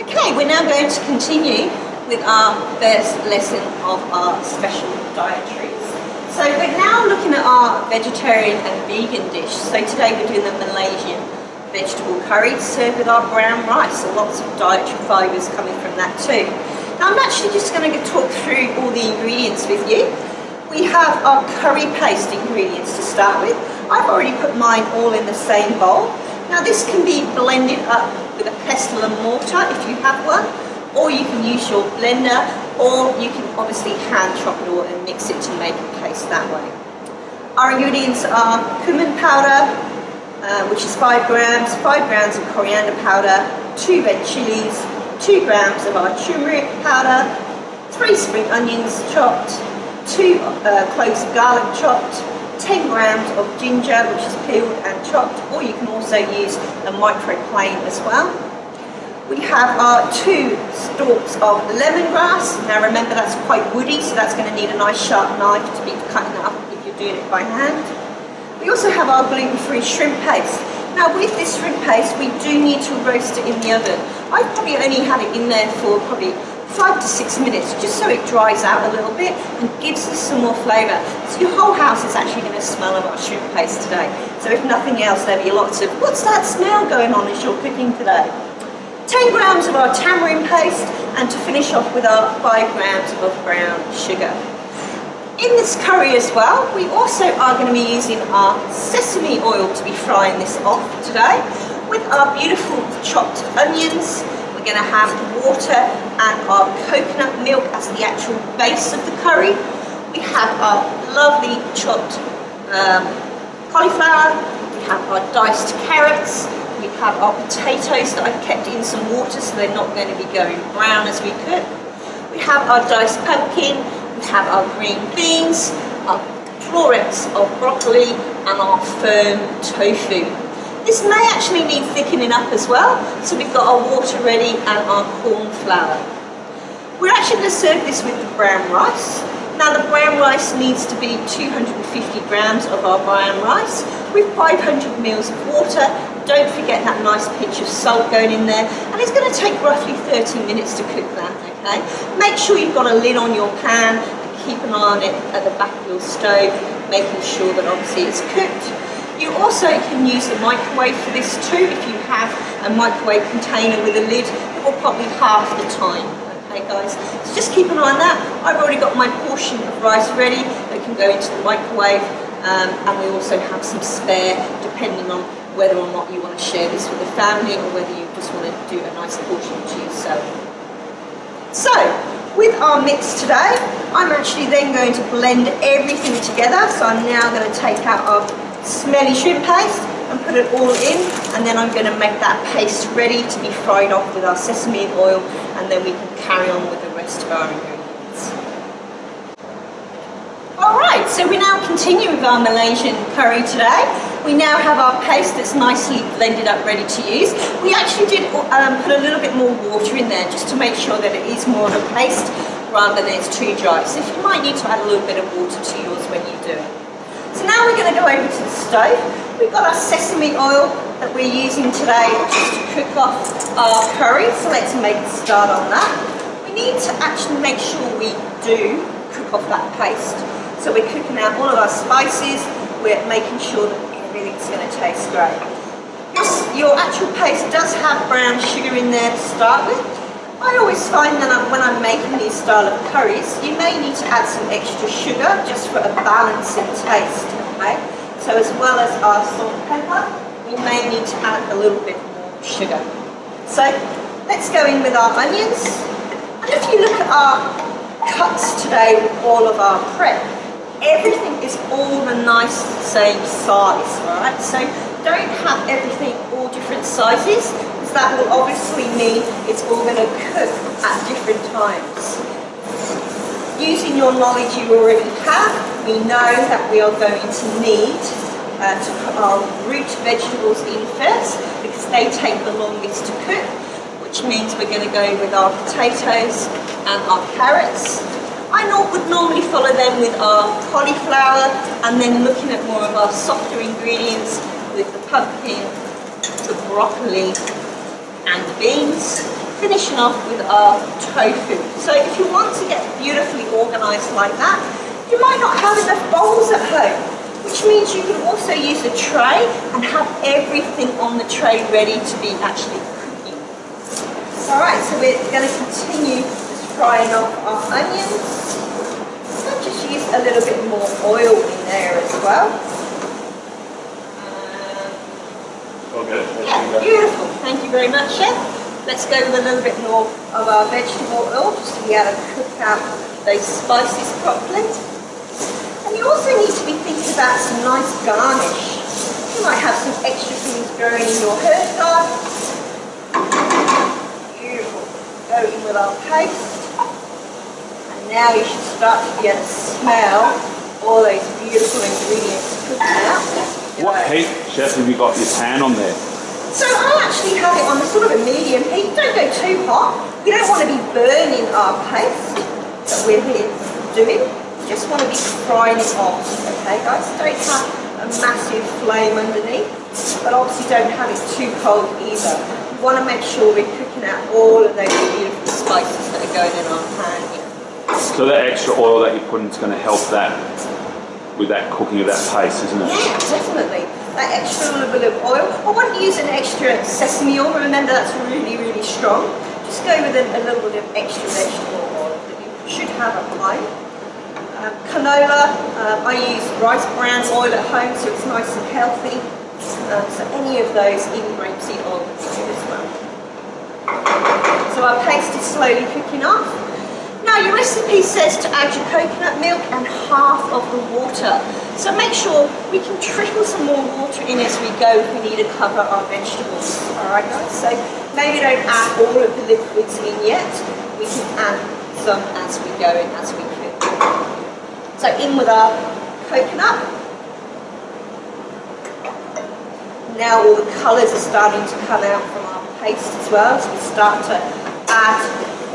Okay, we're now going to continue with our first lesson of our special dietaries. So we're now looking at our vegetarian and vegan dish. So today we're doing the Malaysian vegetable curry served with our brown rice, so lots of dietary fibres coming from that too. Now I'm actually just going to talk through all the ingredients with you. We have our curry paste ingredients to start with. I've already put mine all in the same bowl. Now this can be blended up with a pestle and mortar if you have one, or you can use your blender, or you can obviously hand chop it all and mix it to make a paste that way. Our ingredients are cumin powder, which is 5 grams, 5 grams of coriander powder, 2 red chilies, 2 grams of our turmeric powder, 3 spring onions chopped, 2 cloves of garlic chopped, 10 grams of ginger, which is peeled and chopped, or you can also use a microplane as well. We have our 2 stalks of lemongrass. Now remember, that's quite woody, so that's going to need a nice sharp knife to be cutting it up if you're doing it by hand. We also have our gluten-free shrimp paste. Now with this shrimp paste, we do need to roast it in the oven. I've probably only had it in there for probably 5 to 6 minutes, just so it dries out a little bit and gives us some more flavour. So your whole house is actually going to smell of our shrimp paste today. So if nothing else, there'll be lots of, what's that smell going on as you're cooking today? 10 grams of our tamarind paste, and to finish off with our 5 grams of brown sugar. In this curry as well, we also are going to be using our sesame oil to be frying this off today, with our beautiful chopped onions. We're going to have water and our coconut milk as the actual base of the curry. We have our lovely chopped cauliflower. We have our diced carrots. We have our potatoes that I've kept in some water so they're not going to be going brown as we cook. We have our diced pumpkin. We have our green beans, our florets of broccoli, and our firm tofu. This may actually need thickening up as well, so we've got our water ready and our corn flour. We're actually going to serve this with the brown rice. Now the brown rice needs to be 250 grams of our brown rice with 500 mils of water. Don't forget that nice pinch of salt going in there, and it's going to take roughly 30 minutes to cook that, okay? Make sure you've got a lid on your pan and keep an eye on it at the back of your stove, making sure that obviously it's cooked. You also can use the microwave for this too. If you have a microwave container with a lid, it will probably half the time. Okay guys, so just keep an eye on that. I've already got my portion of rice ready that can go into the microwave, and we also have some spare depending on whether or not you want to share this with the family or whether you just want to do a nice portion to yourself. So, with our mix today, I'm actually then going to blend everything together. So I'm now going to take out our smelly shrimp paste and put it all in, and then I'm going to make that paste ready to be fried off with our sesame oil, and then we can carry on with the rest of our ingredients. Alright, so we now continue with our Malaysian curry today. We now have our paste that's nicely blended up, ready to use. We actually did put a little bit more water in there just to make sure that it is more of a paste rather than it's too dry. So you might need to add a little bit of water to yours when you do it. So now we're going to go over to the stove. We've got our sesame oil that we're using today just to cook off our curry. So let's make a start on that. We need to actually make sure we do cook off that paste. So we're cooking out all of our spices. We're making sure that everything's going to taste great. Your actual paste does have brown sugar in there to start with. I always find that when I'm making these style of curries, you may need to add some extra sugar just for a balance in taste, okay? So as well as our salt and pepper, we may need to add a little bit more sugar. So let's go in with our onions. And if you look at our cuts today with all of our prep, everything is all the nice same size, right? So don't have everything all different sizes, because that will obviously mean it's all going to cook at different times. Using your knowledge you already have, we know that we are going to need to put our root vegetables in first, because they take the longest to cook, which means we're going to go with our potatoes and our carrots. I would normally follow them with our cauliflower, and then looking at more of our softer ingredients with the pumpkin, the broccoli and the beans. finishing off with our tofu. So if you want to get beautifully organised like that, you might not have enough bowls at home, which means you can also use a tray and have everything on the tray ready to be actually cooking. Alright, so we're going to continue just frying off our onions. And just use a little bit more oil in there as well. Okay. Yeah, beautiful. Thank you very much, Chef. Let's go with a little bit more of our vegetable oil just to be able to cook out those spices properly. And you also need to be thinking about some nice garnish. You might have some extra things growing in your herb garden. Beautiful. Go in with our paste. And now you should start to be able to smell all those beautiful ingredients cooking out. What heat, Chef, have you got your pan on there? So I actually have it on a sort of a medium heat. Don't go too hot. We don't want to be burning our paste that we're here doing. We just want to be frying it off. Okay, guys? Don't have a massive flame underneath, but obviously don't have it too cold either. We want to make sure we're cooking out all of those beautiful spices that are going in our pan here. So that extra oil that you put in is going to help that with that cooking of that paste, isn't it? Yeah, definitely. That extra little bit of oil. I wouldn't use an extra sesame oil. Remember, that's really, really strong. Just go with a little bit of extra vegetable oil that you should have at home. Canola, I use rice bran oil at home, so it's nice and healthy. So any of those, even rapeseed oil, would be good as well. So our paste is slowly cooking off. Now your recipe says to add your coconut milk and half of the water. So make sure we can trickle some more water in as we go if we need to cover our vegetables. Alright guys, so maybe don't add all of the liquids in yet. We can add some as we go and as we cook. So in with our coconut. Now all the colours are starting to come out from our paste as well, so we start to add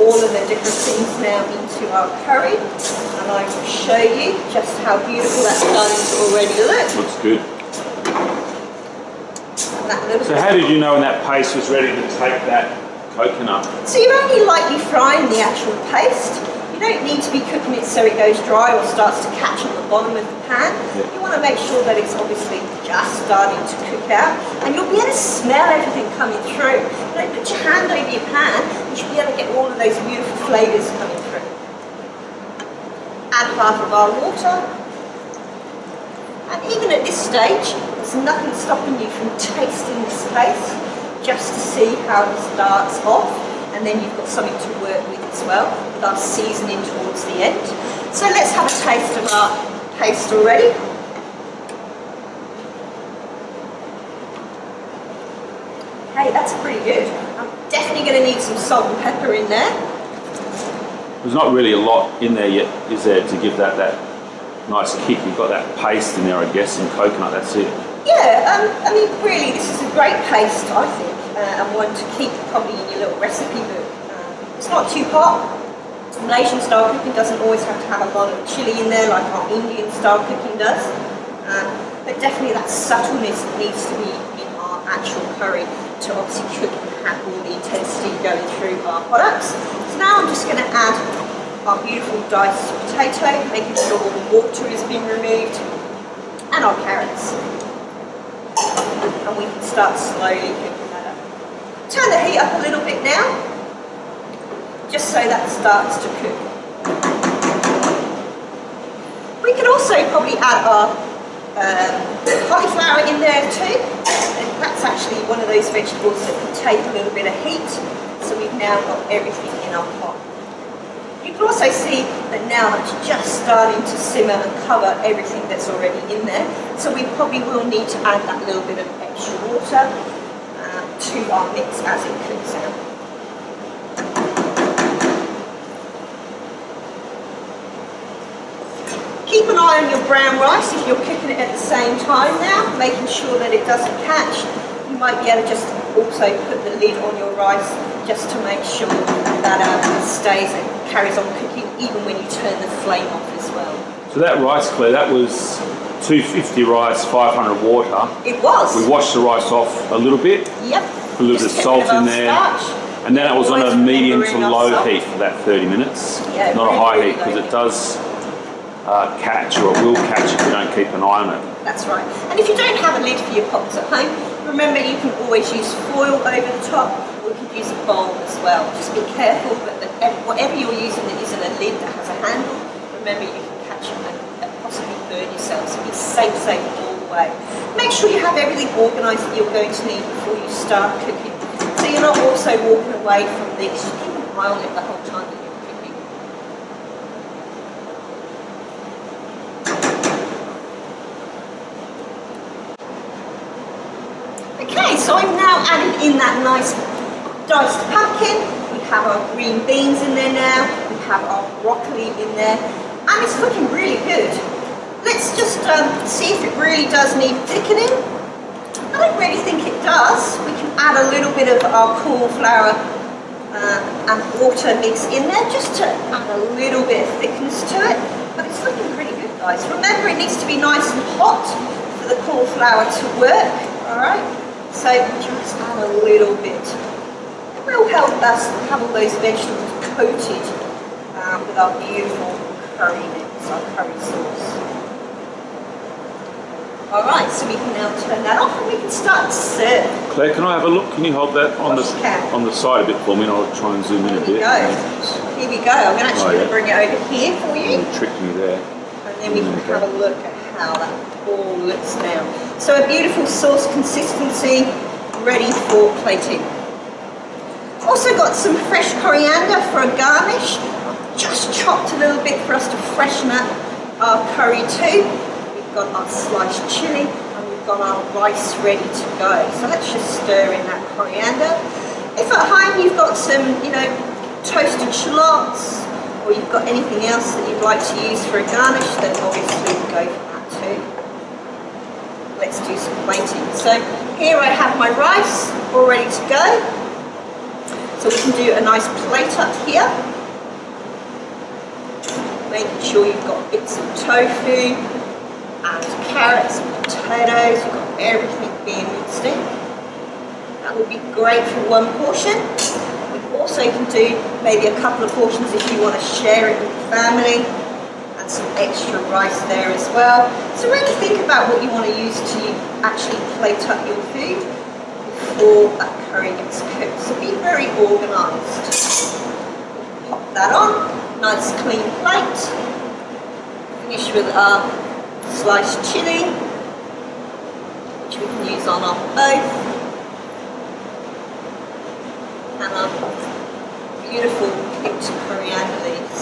all of the different things now into our curry, and I will show you just how beautiful that's starting to already look. Looks good. So how did you know when that paste was ready to take that coconut? So you're only lightly frying the actual paste. You don't need to be cooking it so it goes dry or starts to catch on the bottom of the pan. Yeah. You want to make sure that it's obviously just starting to cook out, and you'll be able to smell everything coming through. You know, put your hand over your pan, you should be able to get all of those beautiful flavours coming through. Add half of our water, and even at this stage, there's nothing stopping you from tasting this paste just to see how it starts off, and then you've got something to work with as well, with our seasoning towards the end. So let's have a taste of our paste already. Hey, that's pretty good. I'm definitely going to need some salt and pepper in there. There's not really a lot in there yet, is there, to give that nice kick? You've got that paste in there, I guess, and coconut, that's it. Yeah, I mean, really, this is a great paste, I think, and one to keep probably in your little recipe book. It's not too hot. Malaysian style cooking doesn't always have to have a lot of chili in there like our Indian style cooking does. But definitely that subtleness needs to be in our actual curry to obviously cook and have all the intensity going through our products. So now I'm just going to add our beautiful diced potato, making sure all the water has been removed, and our carrots. And we can start slowly cooking that up. Turn the heat up a little bit now, just so that starts to cook. We could also probably add our cauliflower in there too. And that's actually one of those vegetables that can take a little bit of heat. So we've now got everything in our pot. You can also see that now it's just starting to simmer and cover everything that's already in there. So we probably will need to add that little bit of extra water to our mix as it cooks out. Keep an eye on your brown rice if you're cooking it at the same time now, making sure that it doesn't catch. You might be able to just also put the lid on your rice just to make sure that it stays and carries on cooking even when you turn the flame off as well. So that rice, Claire, that was 250 rice, 500 water. It was. We washed the rice off a little bit. Yep. Put a little bit of salt in there. Starch. And then it was on a Always medium to remembering low our salt. heat for that 30 minutes. Yeah, not a really, high really heat, because low it heat. does catch, or it will catch if you don't keep an eye on it. That's right. And if you don't have a lid for your pots at home, remember you can always use foil over the top, or you could use a bowl as well. Just be careful that whatever you're using that isn't a lid that has a handle, remember you can catch it and possibly burn yourself. So be safe all the way. Make sure you have everything organised that you're going to need before you start cooking. So you're not also walking away from this. Just keep an eye on it the whole time that you're cooking. Okay, so I've now added in that nice diced pumpkin. We have our green beans in there now. We have our broccoli in there. And it's looking really good. Let's just see if it really does need thickening. I don't really think it does. We can add a little bit of our cauliflower and water mix in there just to add a little bit of thickness to it. But it's looking pretty good, guys. Remember, it needs to be nice and hot for the cauliflower to work. Alright, so just add a little bit. It will help us have all those vegetables coated with our beautiful curry mix, our curry sauce. Alright, so we can now turn that off and we can start to serve. Claire, can I have a look? Can you hold that on Of course you can. on the side a bit for me, and I'll try and zoom in a bit. Here we go. I'm actually going to bring it over here for you. You tricked me there. And then we can have a look at how that all looks now. So a beautiful sauce consistency, ready for plating. Also got some fresh coriander for a garnish. Just chopped a little bit for us to freshen up our curry too. We've got our sliced chilli and we've got our rice ready to go. So let's just stir in that coriander. If at home you've got some, toasted shallots, or you've got anything else that you'd like to use for a garnish, then obviously go for that too. Let's do some plating. So here I have my rice all ready to go. So we can do a nice plate up here. Making sure you've got bits of tofu and carrots and potatoes. You've got everything being mixed in. That would be great for one portion. You also can do maybe a couple of portions if you want to share it with your family, and some extra rice there as well. So really think about what you want to use to actually plate up your food before that curry gets cooked. So be very organised. Pop that on, nice clean plate. Finish with our sliced chilli, which we can use on our both. And our beautiful picked coriander leaves.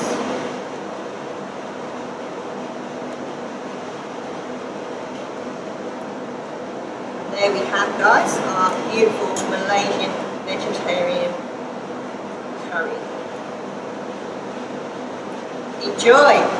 And there we have, guys, our beautiful Malaysian vegetarian curry. Enjoy!